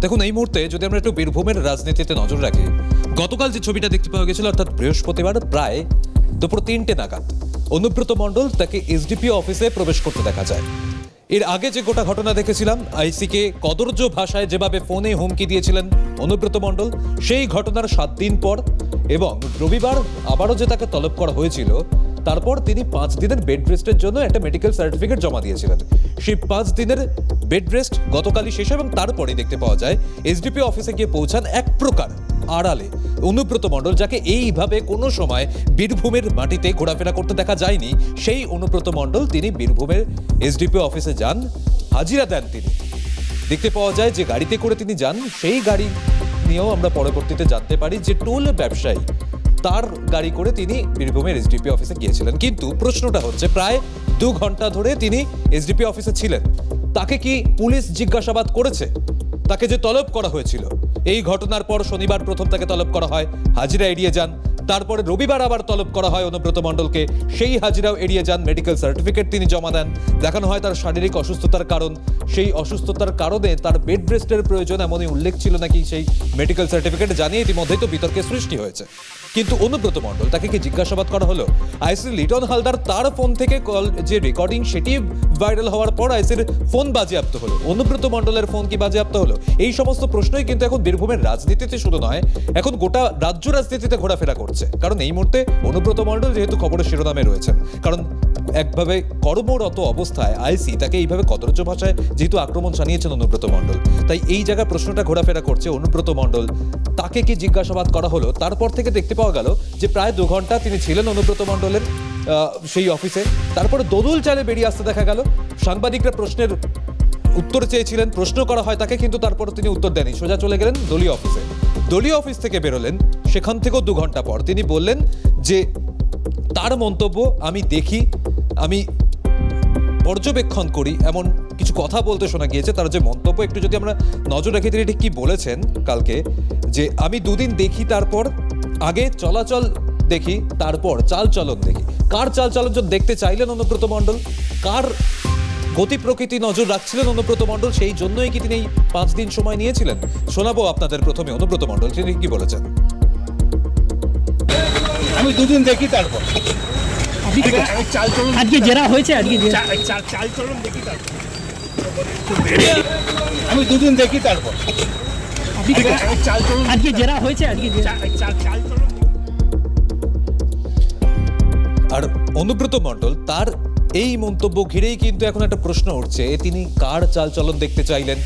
দেখুন, এই মুহূর্তে যদি আমরা একটু বীরভূমের রাজনীতিতে নজর রাখি, গতকাল যে ছবিটা দেখতে পাওয়া গেছিল অর্থাৎ বৃহস্পতিবার প্রায় দুপুর 3টে নাগাদ অনুব্রত মণ্ডল তাকে এসডিপিও অফিসে প্রবেশ করতে দেখা যায়। এর আগে যে গোটা ঘটনা দেখেছিলাম, আইসিকে কদর্য ভাষায় যেভাবে ফোনে হুমকি দিয়েছিলেন অনুব্রত মণ্ডল, সেই ঘটনার 7 দিন পর এবং রবিবার আবারও যে তাকে তলব করা হয়েছিল, তারপর তিনি 5 দিনের বেড রেস্টের জন্য একটা মেডিকেল সার্টিফিকেট জমা দিয়েছিলেন। সেই 5 দিনের বেড রেস্ট গতকালই শেষ এবং তারপরে দেখতে পাওয়া যায় এসডিপি অফিসে গিয়ে পৌঁছান এক প্রকার আড়ালে অনুব্রত মণ্ডল, যাকে এইভাবে কোনো সময় বীরভূমের মাটিতে ঘোরাফেরা করতে দেখা যায়নি। সেই অনুব্রত মণ্ডল তিনি বীরভূমের এসডিপি অফিসে যান, হাজিরা দেন। তিনি দেখতে পাওয়া যায় যে গাড়িতে করে তিনি যান, সেই গাড়ি নিয়েও আমরা পরবর্তীতে জানতে পারি যে টোল ব্যবসায়ী তার গাড়ি করে তিনি বীরভূমের এসডিপি অফিসে গিয়েছিলেন। কিন্তু প্রশ্নটা হচ্ছে, প্রায় 2 ঘন্টা ধরে তিনি এসডিপি অফিসে ছিলেন, তাকে কি পুলিশ জিজ্ঞাসাবাদ করেছে? তাকে যে তলব করা হয়েছিল, এই ঘটনার পর শনিবার প্রথম তাকে তলব করা হয়, হাজিরা এড়িয়ে যান। তারপরে রবিবার আবার তলব করা হয় অনুব্রত মণ্ডলকে, সেই হাজিরাও এড়িয়ে যান। মেডিকেল সার্টিফিকেট তিনি জমা দেন, দেখানো হয় তার শারীরিক অসুস্থতার কারণ, সেই অসুস্থতার কারণে তার বেড রেস্টের প্রয়োজন এমনই উল্লেখ ছিল নাকি সেই মেডিকেল সার্টিফিকেট জানিয়ে ইতিমধ্যেই তো বিতর্কের সৃষ্টি হয়েছে। কিন্তু অনুব্রত মণ্ডল তাকে কি জিজ্ঞাসাবাদ করা হলো? আইসি লিটন হালদার তার ফোন থেকে কল যে রেকর্ডিং সেটি ভাইরাল হওয়ার পর আইসির ফোন বাজেয়াপ্ত হলো, অনুব্রত মণ্ডলের ফোন কি বাজেয়াপ্ত হলো? এই সমস্ত প্রশ্নই কিন্তু এখন বীরভূমের রাজনীতিতে শুধু নয়, এখন গোটা রাজ্য রাজনীতিতে ঘোরাফেরা করছে। কারণ এই মুহূর্তে অনুব্রত মণ্ডল যেহেতু খবরের শিরোনামে রয়েছেন, কারণ একভাবে কর্মরত অবস্থায় আইসি তাকে এইভাবে কদর্য ভাষায় যেহেতু আক্রমণ জানিয়েছেন অনুব্রত মণ্ডল, তাই এই জায়গায় প্রশ্নটা ঘোরাফেরা করছে অনুব্রত মণ্ডল তাকে কি জিজ্ঞাসাবাদ করা হলো? তারপর থেকে দেখতে পাওয়া গেল যে প্রায় 2 ঘন্টা তিনি ছিলেন অনুব্রত মণ্ডলের সেই অফিসে। তারপরে দোদুল চালে বেরিয়ে আসতে দেখা গেল। সাংবাদিকরা প্রশ্নের উত্তর চেয়েছিলেন, প্রশ্ন করা হয় তাকে, কিন্তু তারপর তিনি উত্তর দেননি, সোজা চলে গেলেন দলীয় অফিসে। দলীয় অফিস থেকে বেরোলেন, সেখান থেকেও 2 ঘন্টা পর তিনি বললেন যে তার মন্তব্য আমি দেখি, আমি পর্যবেক্ষণ করি, এমন কিছু কথা বলতে শোনা গিয়েছে। তার যে মন্তব্য একটু যদি আমরা নজর রাখি, তিনি ঠিক কি বলেছেন কালকে, যে আমি 2 দিন দেখি, তারপর আগে চলাচল দেখি, তারপর চালচলন দেখি। কার চালচলন দেখতে চাইলেন অনুব্রত মণ্ডল? কার গতি প্রকৃতি নজর রাখছিলেন অনুব্রত মণ্ডল? সেই জন্যই কি তিনি 5 দিন সময় নিয়েছিলেন? শোনাবো আপনাদের প্রথমে অনুব্রত মণ্ডল তিনি কি বলেছেন। আমি 2 দিন দেখি, তারপর আজকে জেরা হয়েছে, আজকে চালচলন দেখি, তারপর আমি 2 দিন দেখি, তারপর আজকে জেরা হয়েছে, আজকে চালচলন। আর অনুব্রত মণ্ডল তার এই মন্তব্য ঘিরেই কিন্তু এখন একটা প্রশ্ন উঠছে, তিনি কার চালচলন দেখতে চাইলেন?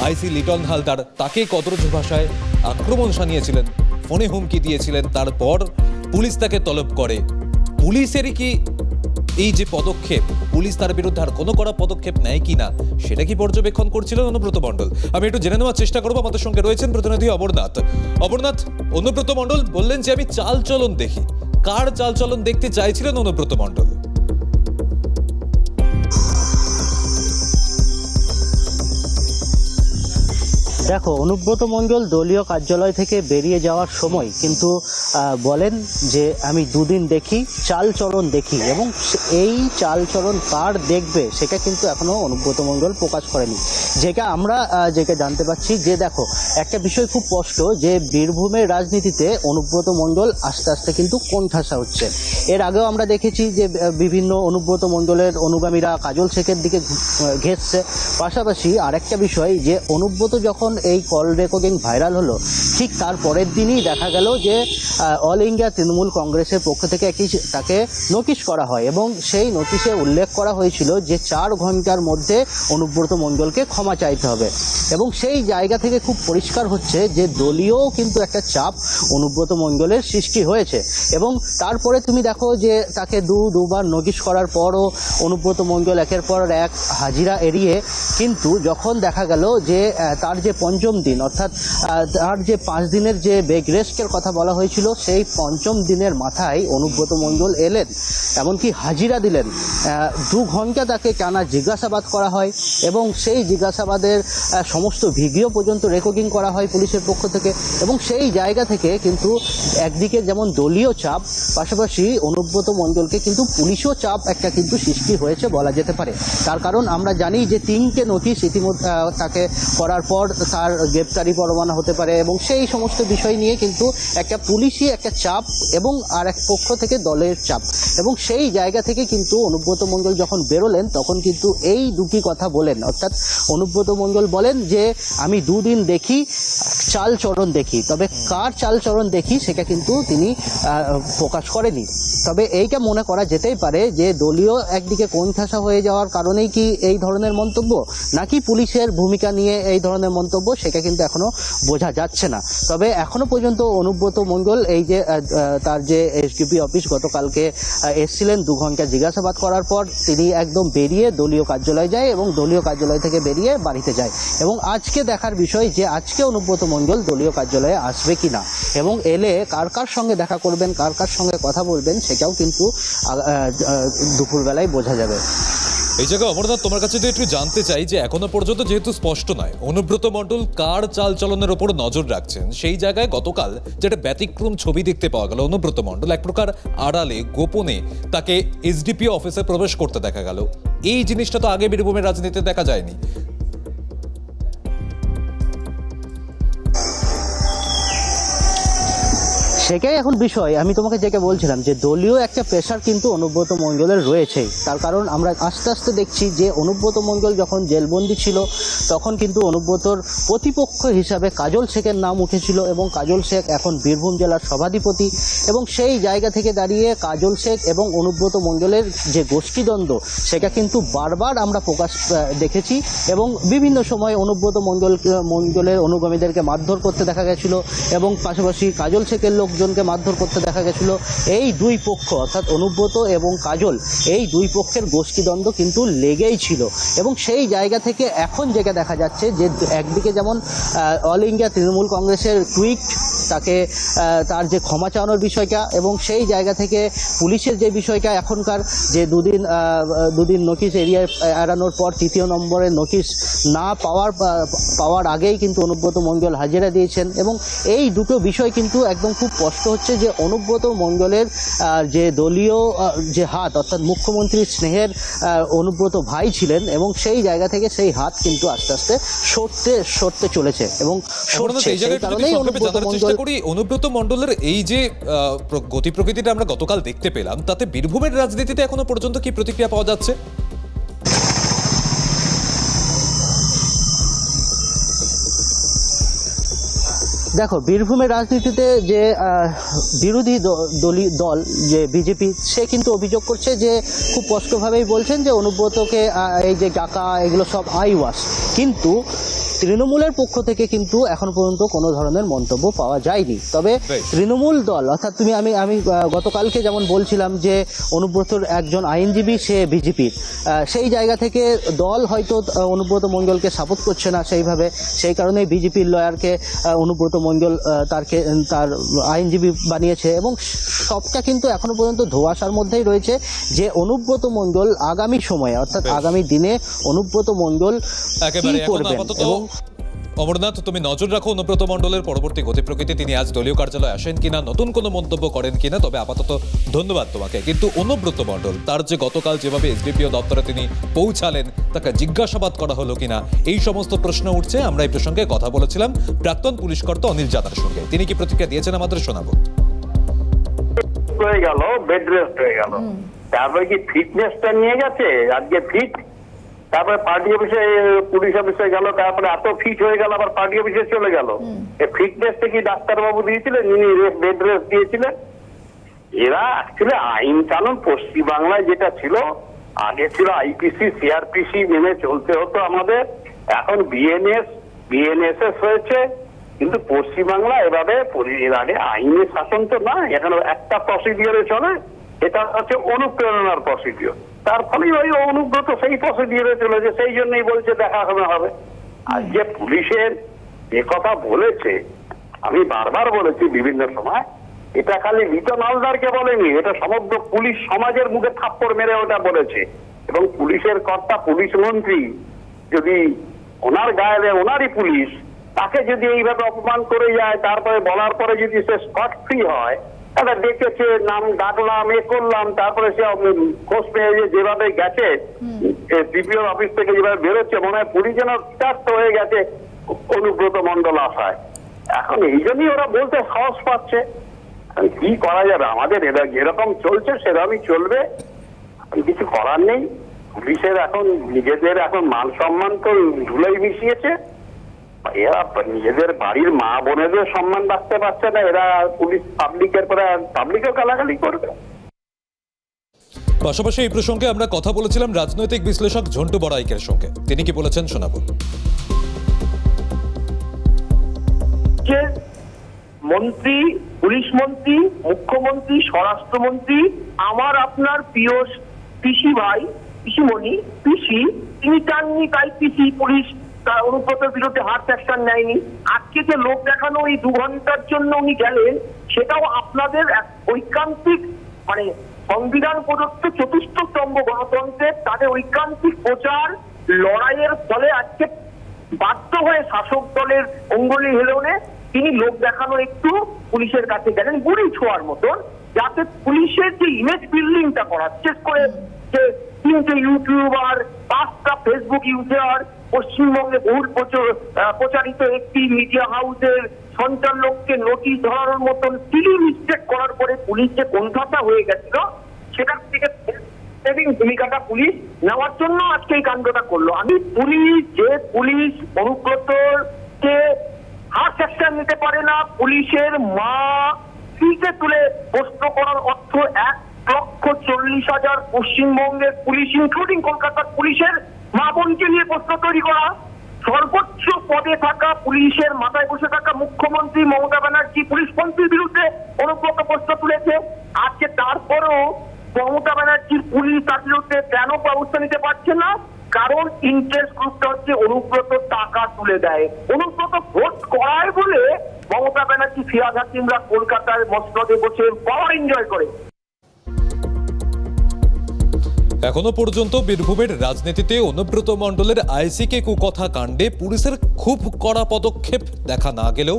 আইসি লিটন হালদার তাকে কদর্য ভাষায় আক্রমণ শানিয়েছিলেন, ফোনে হুমকি দিয়েছিলেন, তারপর পুলিশ তাকে তলব করে। পুলিশেরই কি এই যে পদক্ষেপ, পুলিশ তার বিরুদ্ধে আর কোনো কড়া পদক্ষেপ নেয় কিনা, সেটা কি পর্যবেক্ষণ করছিলেন অনুব্রত মণ্ডল? আমি একটু জেনে নেওয়ার চেষ্টা করবো। আমাদের সঙ্গে রয়েছেন প্রতিনিধি অমরনাথ। অমরনাথ, অনুব্রত মণ্ডল বললেন যে আমি চালচলন দেখি, কার চালচলন দেখতে চাইছিলেন অনুব্রত মণ্ডল? দেখো, অনুব্রত মণ্ডল দলীয় কার্যালয় থেকে বেরিয়ে যাওয়ার সময় কিন্তু বলেন যে আমি 2 দিন দেখি, চালচলন দেখি, এবং এই চালচলন কার দেখবে সেটা কিন্তু এখনো অনুব্রত মণ্ডল প্রকাশ করেনি। যেটা আমরা জানতে পারছি যে দেখো, একটা বিষয় খুব স্পষ্ট যে বীরভূমের রাজনীতিতে অনুব্রত মণ্ডল আস্তে আস্তে কিন্তু কোণঠাসা হচ্ছে। এর আগেও আমরা দেখেছি যে বিভিন্ন অনুব্রত মণ্ডলের অনুগামীরা কাজল শেখের দিকে ঘেঁষছে। পাশাপাশি আরেকটা বিষয় যে অনুব্রত যখন এই কল রেকর্ডিং ভাইরাল হলো, ঠিক তার পরের দিনই দেখা গেল যে অল ইন্ডিয়া তৃণমূল কংগ্রেসের পক্ষ থেকে তাকে নোটিশ করা হয় এবং সেই নোটিশে উল্লেখ করা হয়েছিল যে 4 ঘন্টার মধ্যে অনুব্রত মণ্ডলকে ক্ষমা চাইতে হবে। এবং সেই জায়গা থেকে খুব পরিষ্কার হচ্ছে যে দলীয় কিন্তু একটা চাপ অনুব্রত মণ্ডলের সৃষ্টি হয়েছে। এবং তারপরে তুমি দেখো যে তাকে দুবার নোটিশ করার পরও অনুব্রত মণ্ডল একের পর এক হাজিরা এড়িয়ে, কিন্তু যখন দেখা গেল যে তার যে 5ম দিন, অর্থাৎ তার যে 5 দিনের যে বেড রেস্টের কথা বলা হয়েছিল, সেই 5ম দিনের মাথায় অনুব্রত মণ্ডল এলেন, এমনকি হাজিরা দিলেন। 2 ঘন্টা তাকে টানা জিজ্ঞাসাবাদ করা হয় এবং সেই জিজ্ঞাসাবাদের সমস্ত ভিডিও পর্যন্ত রেকর্ডিং করা হয় পুলিশের পক্ষ থেকে। এবং সেই জায়গা থেকে কিন্তু একদিকে যেমন দলীয় চাপ, পাশাপাশি অনুব্রত মণ্ডলকে কিন্তু পুলিশও চাপ একটা কিন্তু সৃষ্টি হয়েছে বলা যেতে পারে। তার কারণ আমরা জানি যে 3টে নোটিশ ইতিমধ্যে তাকে করার পর তার গ্রেপ্তারি পরোয়ানা হতে পারে এবং সেই সমস্ত বিষয় নিয়ে কিন্তু একটা পুলিশি একটা চাপ এবং আর এক পক্ষ থেকে দলের চাপ এবং সেই জায়গা থেকে কিন্তু অনুব্রত মণ্ডল যখন বেরোলেন তখন কিন্তু এই দুটি কথা বলেন, অর্থাৎ অনুব্রত মণ্ডল বলেন যে আমি দুদিন দেখি চালচরণ দেখি, তবে কার চালচরণ দেখি সেটা কিন্তু তিনি প্রকাশ করেনি। তবে এইটা মনে করা যেতেই পারে যে দলীয় একদিকে কোণঠাসা হয়ে যাওয়ার কারণেই কি এই ধরনের মন্তব্য, নাকি পুলিশের ভূমিকা নিয়ে এই ধরনের মন্তব্য, সেটা কিন্তু এখনো বোঝা যাচ্ছে না। তবে এখনো পর্যন্ত অনুব্রত মণ্ডল এই যে তার যে এসডিপি অফিস গতকালকে এসছিলেন 2 ঘন্টা জিজ্ঞাসাবাদ করার পর তিনি একদম বেরিয়ে দলীয় কার্যালয় যায় এবং দলীয় কার্যালয় থেকে বেরিয়ে বাড়িতে যায় এবং আজকে দেখার বিষয় যে আজকে অনুব্রত মণ্ডল দলীয় কার্যালয়ে আসবে কিনা এবং এলে কার কার সঙ্গে দেখা করবেন, কার কার সঙ্গে কথা বলবেন সেটাও কিন্তু দুপুরবেলায় বোঝা যাবে। এই জায়গায় অমরনাথ তোমার কাছে যদি একটু জানতে চাই যে এখনো পর্যন্ত যেহেতু স্পষ্ট নয় অনুব্রত মণ্ডল কার চালচলনের ওপর নজর রাখছেন, সেই জায়গায় গতকাল যেটা ব্যতিক্রম ছবি দেখতে পাওয়া গেল, অনুব্রত মণ্ডল এক প্রকার আড়ালে গোপনে তাকে এসডিপিও অফিসে প্রবেশ করতে দেখা গেল। এই জিনিসটা তো আগে বীরভূমের রাজনীতিতে দেখা যায়নি। সেটাই এখন বিষয়। আমি তোমাকে যেটা বলছিলাম যে দলীয় একটা প্রেশার কিন্তু অনুব্রত মণ্ডলের রয়েছেই, তার কারণ আমরা আস্তে আস্তে দেখছি যে অনুব্রত মণ্ডল যখন জেলবন্দি ছিল তখন কিন্তু অনুব্রতর প্রতিপক্ষ হিসাবে কাজল শেখের নাম উঠেছিল এবং কাজল শেখ এখন বীরভূম জেলার সভাধিপতি এবং সেই জায়গা থেকে দাঁড়িয়ে কাজল শেখ এবং অনুব্রত মণ্ডলের যে গোষ্ঠীদ্বন্দ্ব সেটা কিন্তু বারবার আমরা দেখেছি এবং বিভিন্ন সময় অনুব্রত মণ্ডলের অনুগামীদেরকে মারধর করতে দেখা গেছিল এবং পাশাপাশি কাজল শেখের লোকজনকে মারধর করতে দেখা গেছিল। এই দুই পক্ষ অর্থাৎ অনুব্রত এবং কাজল এই দুই পক্ষের গোষ্ঠীদ্বন্দ্ব কিন্তু লেগেই ছিল এবং সেই জায়গা থেকে এখন যেটা দেখা যাচ্ছে যে একদিকে যেমন অল ইন্ডিয়া তৃণমূল কংগ্রেসের টুইট তাকে তার যে ক্ষমা চাওয়ানোর বিষয়টা এবং সেই জায়গা থেকে পুলিশের যে বিষয়টা এখনকার যে দুদিন নোটিশ এড়ানোর পর 3য় নম্বরের নোটিশ না পাওয়ার আগেই কিন্তু অনুব্রত মণ্ডল হাজিরা দিয়েছেন এবং এই দুটো বিষয় কিন্তু একদম খুব স্পষ্ট হচ্ছে যে অনুব্রত মণ্ডলের যে দলীয় যে হাত অর্থাৎ মুখ্যমন্ত্রীর স্নেহের অনুব্রত ভাই ছিলেন এবং সেই জায়গা থেকে সেই হাত কিন্তু আস্তে আস্তে সরতে চলেছে এবং অনুব্রত মণ্ডলের এই যে গতি প্রকৃতিটা আমরা গতকাল দেখতে পেলাম তাতে বীরভূমের রাজনীতিতে এখনো পর্যন্ত কি প্রতিক্রিয়া পাওয়া যাচ্ছে? দেখো, বীরভূমের রাজনীতিতে যে বিরোধী দল যে বিজেপি সে কিন্তু অভিযোগ করছে যে খুব স্পষ্টভাবেই বলছেন যে অনুব্রতকে এই যে ডাকা এগুলো সব আইওয়াশ, কিন্তু তৃণমূলের পক্ষ থেকে কিন্তু এখন পর্যন্ত কোনো ধরনের মন্তব্য পাওয়া যায়নি। তবে তৃণমূল দল অর্থাৎ আমি গতকালকে যেমন বলছিলাম যে অনুব্রতর একজন আইনজীবী সে বিজেপির, সেই জায়গা থেকে দল হয়তো অনুব্রত মণ্ডলকে সাপোর্ট করছে না সেইভাবে, সেই কারণেই বিজেপির লয়ারকে অনুব্রত মণ্ডল তার আইনজীবী বানিয়েছে এবং সবটা কিন্তু এখনো পর্যন্ত ধোঁয়াশার মধ্যেই রয়েছে যে অনুব্রত মণ্ডল আগামী সময়ে অর্থাৎ আগামী দিনে অনুব্রত মণ্ডল কি করবেন। এবং অমরনাথ, তুমি নজর রাখো অনুব্রত মণ্ডলের পরবর্তী গতি প্রকৃতি, তিনি আজ দলীয় কার্যালয়ে আসেন কিনা, নতুন কোনো মন্তব্য করেন কিনা। তবে আপাতত ধন্যবাদ তোমাকে। কিন্তু অনুব্রত মণ্ডল তার যে গতকাল যেভাবে এসডিপিও দপ্তরে তিনি পৌঁছালেন তাকে জিজ্ঞাসাবাদ করা হলো কিনা, এই সমস্ত প্রশ্ন উঠছে। আমরা এই প্রসঙ্গে কথা বলেছিলাম প্রাক্তন পুলিশ কর্তা অনিল জানার সঙ্গে। তিনি কি প্রতিক্রিয়া দিয়েছেন আমাদের শোনাবো। হয়ে গেল, বেড রেস্ট হয়ে গেল, তারপরে কি ফিটনেসটা নিয়ে গেছে আজকে ফিট, তারপরে পার্টি অফিসে পুলিশ অফিসে গেল, তারপরে এত ফিট হয়ে গেল আবার পার্টি অফিসে চলে গেল। এই ফিটনেসটা কি ডাক্তারবাবু দিয়েছিলেন, যিনি বেড রেস্ট দিয়েছিলেন? এরা অ্যাকচুয়ালি আইন কানুন পশ্চিমবাংলায় যেটা ছিল আগে ছিল আইপিসি সিআরপিসি মেনে চলতে হতো আমাদের, এখন বিএনএসএস হয়েছে, কিন্তু পশ্চিমবাংলা এভাবে এর আগে আইনের শাসন তো না, এখন একটা প্রসিডিওরে চলে, এটা হচ্ছে অনুপ্রেরণার প্রসিডিওর। তার ফলে ওই অনুব্রত সেই প্রসিডিওরে চলেছে, সেই জন্যই বলছে দেখা হবে। আর যে পুলিশের যে কথা বলেছে, আমি বারবার বলেছি বিভিন্ন সময়, এটা খালি লিটন হালদারকে বলেনি, এটা সমগ্র পুলিশ সমাজের মুখে থাপ্পড় মেরে ওটা বলেছে। এবং পুলিশের কর্তা পুলিশ মন্ত্রী যদি ওনার গায়ে ওনারই পুলিশ, তাকে যদি এইভাবে অপমান করে যায়, তারপরে বলার পরে যদি সে স্পট ফ্রি হয়, তাহলে ডেকেছে, নাম ডাকলাম, করলাম, তারপরে সে খোঁজ পেয়ে যেভাবে গেছে ডিপিও অফিস থেকে যেভাবে বেরোচ্ছে, মনে হয় পুলিশ যেন তৃষার্ত হয়ে গেছে অনুব্রত মণ্ডল আসায়। এখন এই জন্যই ওরা বলতে সাহস পাচ্ছে। এখন কি করা যাবে, আমাদের যেরকম চলছে সেরকমই চলবে, কিছু করার নেই। পুলিশের এখন নিজেদের এখন মান সম্মান তো ধুলোয় মিশিয়েছে। এরা নিজেদের বাড়ির মা বোনেদের সম্মান রাখতে পারছে না, এরা পুলিশ পাবলিকের পরে পাবলিকও গালাগালি করবে। পাশাপাশি এই প্রসঙ্গে আমরা কথা বলেছিলাম রাজনৈতিক বিশ্লেষক ঝন্টু বড়াইকের সঙ্গে। তিনি কি বলেছেন শোনাবো। মন্ত্রী, পুলিশ মন্ত্রী, মুখ্যমন্ত্রী, স্বরাষ্ট্রমন্ত্রী, আমার আপনার প্রিয় পিসি ভাই, পিসিমণি, পিসি, তিনি চাননি তাই পিসি পুলিশ তার অনুব্রতের বিরুদ্ধে হার্ড অ্যাকশন নেয়নি। আজকে যে লোক দেখানো এই 2 ঘন্টার জন্য উনি গেলেন, সেটাও আপনাদের এক ঐকান্তিক মানে সংবিধান প্রদত্ত চতুর্থ স্তম্ভ গণতন্ত্রের তাদের ঐকান্তিক প্রচার লড়াইয়ের ফলে আজকে বাধ্য হয়ে শাসক দলের অঙ্গুলি হেলনে তিনি লোক দেখানো একটু পুলিশের কাছে গেলেন গুলি ছোঁয়ার মতন, যাতে পুলিশের যে ইমেজ বিল্ডিংটা করা, বিশেষ করে যে 3টে ইউটিউবার, 5টা ফেসবুক ইউজার, পশ্চিমবঙ্গে বহুল প্রচারিত একটি মিডিয়া হাউসের সঞ্চালককে নোটিশ ধরানোর মতন সিলি মিস্টেক করার পরে পুলিশ যে কোণঠাসা হয়ে গেছিল, সেটার থেকে ভূমিকাটা পুলিশ নেওয়ার জন্য আজকে এই কাণ্ডটা করলো। আমি পুলিশ অনুব্রতকে হার্ড অ্যাকশন নিতে পারে না, পুলিশের মা স্ত্রীকে তুলে প্রশ্ন করার অর্থ 1,40,000 পশ্চিমবঙ্গের পুলিশ ইনক্লুডিং কলকাতার পুলিশের মা বোনকে নিয়ে প্রশ্ন তৈরি করা। সর্বোচ্চ পদে থাকা পুলিশের মাথায় বসে থাকা মুখ্যমন্ত্রী মমতা ব্যানার্জি পুলিশ মন্ত্রীর বিরুদ্ধে অনুব্রত প্রশ্ন তুলেছে। আজকে তারপরেও মমতা ব্যানার্জির পুলিশ তার বিরুদ্ধে কেন ব্যবস্থা নিতে পারছে না? কারণ ইন্টারেস্ট গ্রুপটা হচ্ছে অনুব্রত টাকা তুলে দেয়, অনুব্রত ভোট করায় বলে মমতা ব্যানার্জি, ফিরাদ হাকিমরা কলকাতার মসনদে বসে পাওয়ার এনজয় করে। এখনো পর্যন্ত বীরভূমের রাজনীতিতে অনুব্রত মণ্ডলের আইসিকে কুকথা কাণ্ডে পুলিশের খুব কড়া পদক্ষেপ দেখা না গেলেও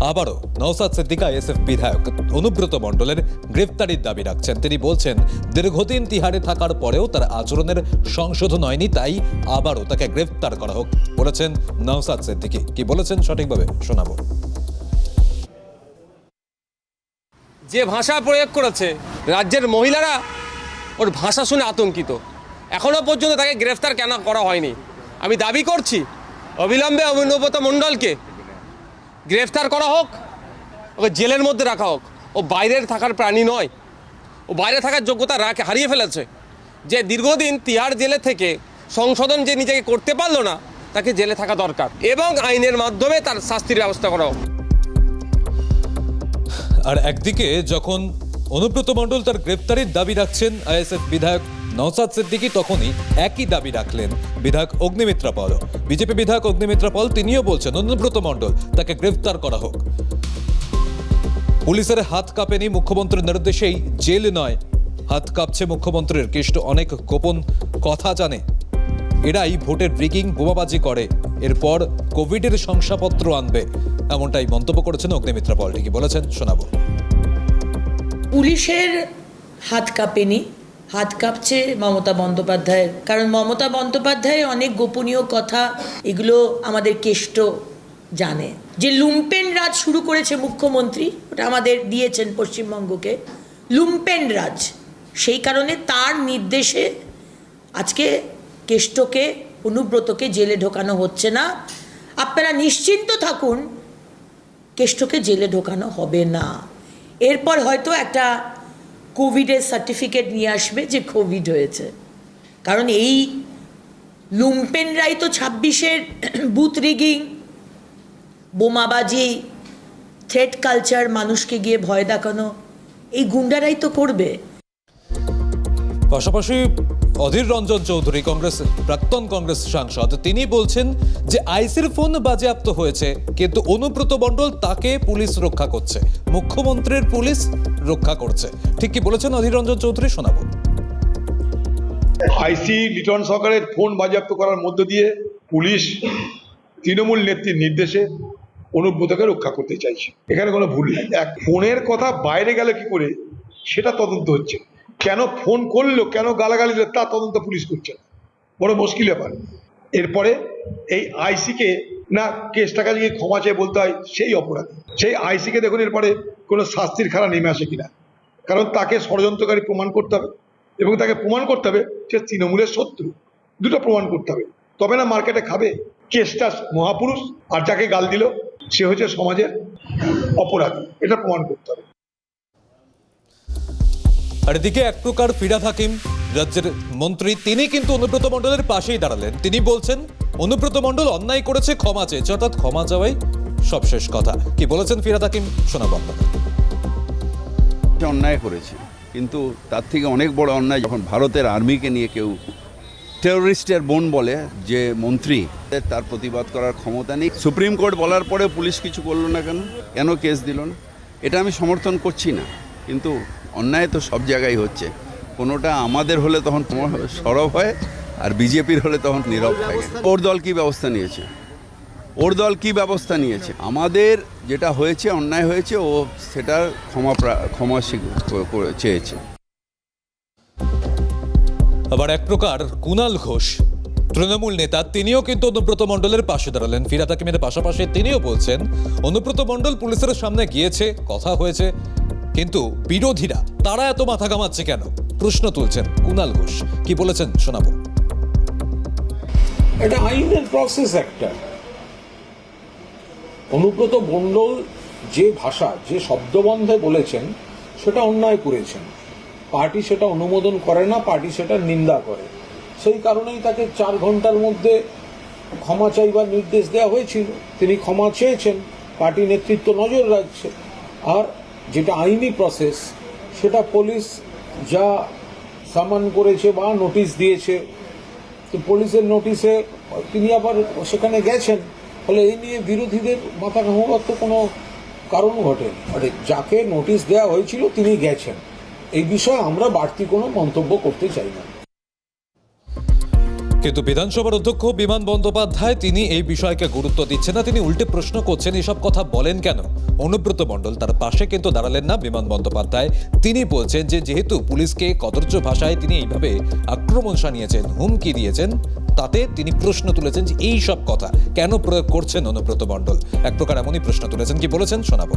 আবারও নওশাদ সিদ্দিকী আইএসএফ বিধায়ক অনুব্রত মণ্ডলের গ্রেফতারির দাবি রাখছেন। তিনি বলছেন দীর্ঘদিন তিহারে থাকার পরেও তার আচরণের সংশোধন হয়নি, তাই আবারও তাকে গ্রেফতার করা হোক বলেছেন নওশাদ সিদ্দিকী। কি বলেছেন সঠিকভাবে শোনাবো। যে ভাষা প্রয়োগ করেছে, রাজ্যের মহিলারা ওর ভাষা শুনে আতঙ্কিত। এখনও পর্যন্ত তাকে গ্রেফতার কেন করা হয়নি? আমি দাবি করছি অবিলম্বে অনুব্রত মণ্ডলকে গ্রেফতার করা হোক, ওকে জেলের মধ্যে রাখা হোক। ও বাইরের থাকার প্রাণী নয়, ও বাইরে থাকার যোগ্যতা হারিয়ে ফেলেছে। যে দীর্ঘদিন তিহার জেলে থেকে সংশোধন যে নিজেকে করতে পারলো না, তাকে জেলে থাকা দরকার এবং আইনের মাধ্যমে তার শাস্তির ব্যবস্থা করা হোক। আর একদিকে যখন অনুব্রত মণ্ডল তার গ্রেফতারির দাবি রাখছেন আইএসএফ বিধায়ক নওশাদ সিদ্দিকী, তখনই একই দাবি রাখলেন বিধায়ক অগ্নিমিত্রা পল। বিজেপি বিধায়ক অগ্নিমিত্রা পল তিনিও বলছেন অনুব্রত মণ্ডল তাকে গ্রেফতার করা হোক। পুলিশের হাত কাঁপেনি, মুখ্যমন্ত্রীর নির্দেশেই জেল নয় হাত কাঁপছে মুখ্যমন্ত্রীর। কেষ্ট অনেক গোপন কথা জানে, এরাই ভোটের ব্রিগিং বোমাবাজি করে, এরপর কোভিডের শংসাপত্র আনবে, এমনটাই মন্তব্য করেছেন অগ্নিমিত্রা পল। ঠিকই বলেছেন, শোনাবো। পুলিশের হাত কাঁপেনি, হাত কাঁপছে মমতা বন্দ্যোপাধ্যায়ের। কারণ মমতা বন্দ্যোপাধ্যায় অনেক গোপনীয় কথা, এগুলো আমাদের কেষ্ট জানে। যে লুম্পেন রাজ শুরু করেছে মুখ্যমন্ত্রী, ওটা আমাদের দিয়েছেন পশ্চিমবঙ্গকে, লুম্পেন রাজ। সেই কারণে তার নির্দেশে আজকে কেষ্টকে, অনুব্রতকে জেলে ঢোকানো হচ্ছে না। আপনারা নিশ্চিন্ত থাকুন, কেষ্টকে জেলে ঢোকানো হবে না। এরপর হয়তো একটা কোভিডের সার্টিফিকেট নিয়ে আসবে যে কোভিড হয়েছে। কারণ এই লুম্পেনরাই তো 26-এর বুথ রিগিং, বোমাবাজি, থ্রেট কালচার, মানুষকে গিয়ে ভয় দেখানো, এই গুন্ডারাই তো করবে। পাশাপাশি অধীর রঞ্জন চৌধুরী, প্রাক্তন কংগ্রেস সাংসদ, তিনি বলছেন যে আইসির ফোন বাজেয়াপ্ত হয়েছে, কিন্তু অনুব্রত মণ্ডল তাকে পুলিশ রক্ষা করছে, মুখ্যমন্ত্রীর পুলিশ রক্ষা করছে। ঠিক কি বলেছেন অধীর রঞ্জন চৌধুরী, শোনাবো। আইসি লিটন সরকারের ফোন বাজেয়াপ্ত করার মধ্য দিয়ে পুলিশ তৃণমূল নেত্রীর নির্দেশে অনুব্রতকে রক্ষা করতে চাইছে। এখানে কোনো ভুল নেই। এক ফোনের কথা বাইরে গেল কি করে সেটা তদন্ত হচ্ছে, কেন ফোন করলো, কেন গালাগালি দিল, তা তদন্ত পুলিশ করছে না, বড় মুশকিল ব্যাপার। এরপরে এই আইসিকে না কেসটাকে যদি ক্ষমা চেয়ে বলতে হয় সেই অপরাধী। সেই আইসিকে দেখুন এরপরে কোনো শাস্তির খাড়া নেমে আসে কিনা, কারণ তাকে ষড়যন্ত্রকারী প্রমাণ করতে হবে এবং তাকে প্রমাণ করতে হবে সে তৃণমূলের শত্রু, দুটো প্রমাণ করতে হবে, তবে না মার্কেটে খাবে। কেসটা মহাপুরুষ আর যাকে গাল দিল সে হচ্ছে সমাজের অপরাধী, এটা প্রমাণ করতে হবে। আর এদিকে এক প্রকার ফিরহাদ হাকিম রাজ্যের মন্ত্রী, তিনি কিন্তু অনুব্রত মণ্ডলের পাশেই দাঁড়ালেন। তিনি বলছেন অনুব্রত মণ্ডল অন্যায় করেছে, ক্ষমা চেয়েছে, অর্থাৎ ক্ষমা চাওয়াই সবশেষ কথা। কি বলেছেন ফিরহাদ হাকিম, শোনাবো আপনাদের। অন্যায় করেছে, কিন্তু তার থেকে অনেক বড় অন্যায় যখন ভারতের আর্মিকে নিয়ে কেউ টেরোরিস্টের বোন বলে, যে মন্ত্রী তার প্রতিবাদ করার ক্ষমতা নেই। সুপ্রিম কোর্ট বলার পরে পুলিশ কিছু করলো না কেন, কেন কেস দিল না? এটা আমি সমর্থন করছি না, কিন্তু অন্যায় তো সব জায়গায় হচ্ছে। কোনোটা আমাদের হলে তখন সরব হয়, আর বিজেপির হলে তখন নীরব থাকে। ওর দল কি ব্যবস্থা নিয়েছে, ওর দল কি ব্যবস্থা নিয়েছে? আমাদের যেটা হয়েছে, অন্যায় হয়েছে, ও সেটার ক্ষমা চেয়েছে। আবার এক প্রকার কুণাল ঘোষ, তৃণমূল নেতা, তিনিও কিন্তু অনুব্রত মণ্ডলের পাশে দাঁড়ালেন। ফিরহাদ হাকিমের পাশাপাশি তিনিও বলছেন অনুব্রত মণ্ডল পুলিশের সামনে গিয়েছে, কথা হয়েছে, কিন্তু বিরোধীরা তারা এত মাথা ঘামাচ্ছে কেন, প্রশ্ন তুলছেন কুণাল ঘোষ। কি বলেছেন শোনাবো। এটা আইনের প্রসেস একটা। অনুব্রত মণ্ডল যে ভাষা, যে শব্দবন্ধে বলেছেন সেটা অন্যায় করেছেন। পার্টি সেটা অনুমোদন করে না, পার্টি সেটা নিন্দা করে। সেই কারণেই তাকে 4 ঘন্টার মধ্যে ক্ষমা চাইবার নির্দেশ দেওয়া হয়েছিল। তিনি ক্ষমা চেয়েছেন, পার্টি নেতৃত্ব নজর রাখছে। আর যেটা আইনি প্রসেস, সেটা পুলিশ যা সামান করেছে বা নোটিশ দিয়েছে, তো পুলিশের নোটিশে তিনি আবার সেখানে গেছেন, ফলে এই নিয়ে বিরোধীদের মাথা ঘামাবার তো কোনো কারণ ঘটেনি। আরে যাকে নোটিশ দেওয়া হয়েছিল তিনি গেছেন, এই বিষয়ে আমরা বাড়তি কোনো মন্তব্য করতে চাই না। কিন্তু বিধানসভার অধ্যক্ষ বিমান বন্দ্যোপাধ্যায় তিনি এই বিষয়কে গুরুত্ব দিচ্ছেন না, তিনি উল্টে প্রশ্ন করছেন এসব কথা বলেন কেন অনুব্রত মণ্ডল। তার পাশে কিন্তু দাঁড়ালেন না বিমান বন্দ্যোপাধ্যায়। তিনি বলছেন যে যেহেতু পুলিশকে কদর্য ভাষায় তিনি এইভাবে আক্রমণ শানিয়েছেন, হুমকি দিয়েছেন, তাতে তিনি প্রশ্ন তুলেছেন যে এই সব কথা কেন প্রয়োগ করছেন অনুব্রত মণ্ডল। এক প্রকার এমনই প্রশ্ন তুলেছেন। কি বলেছেন শোনাবো।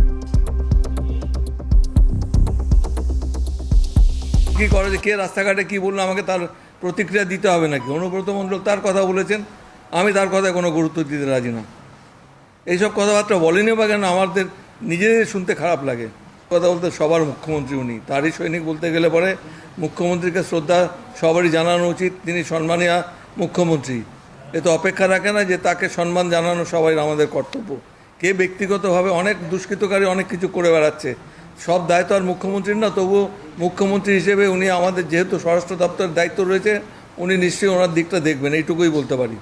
কি করে যে কে রাস্তাঘাটে কি বললো আমাকে তার প্রতিক্রিয়া দিতে হবে নাকি? অনুব্রত মণ্ডল তার কথা বলেছেন, আমি তার কথায় কোনো গুরুত্ব দিতে রাজি না। এইসব কথাবার্তা বলেনি বা কেন, আমাদের নিজেদের শুনতে খারাপ লাগে। কথা বলতে সবার মুখ্যমন্ত্রী উনি, তারই সৈনিক বলতে গেলে পরে মুখ্যমন্ত্রীকে শ্রদ্ধা সবারই জানানো উচিত। তিনি সম্মানীয় মুখ্যমন্ত্রী, এ তো অপেক্ষা রাখে না যে তাকে সম্মান জানানো সবাই আমাদের কর্তব্য। কে ব্যক্তিগতভাবে অনেক দুষ্কৃতকারী অনেক কিছু করে বেড়াচ্ছে, সব দায়িত্ব আর মুখ্যমন্ত্রীর না। তবুও মুখ্যমন্ত্রী হিসেবে উনি আমাদের যেহেতু স্বরাষ্ট্র দপ্তরের দায়িত্ব রয়েছে, উনি নিশ্চয়ই ওনার দিকটা দেখবেন, এইটুকুই বলতে পারি।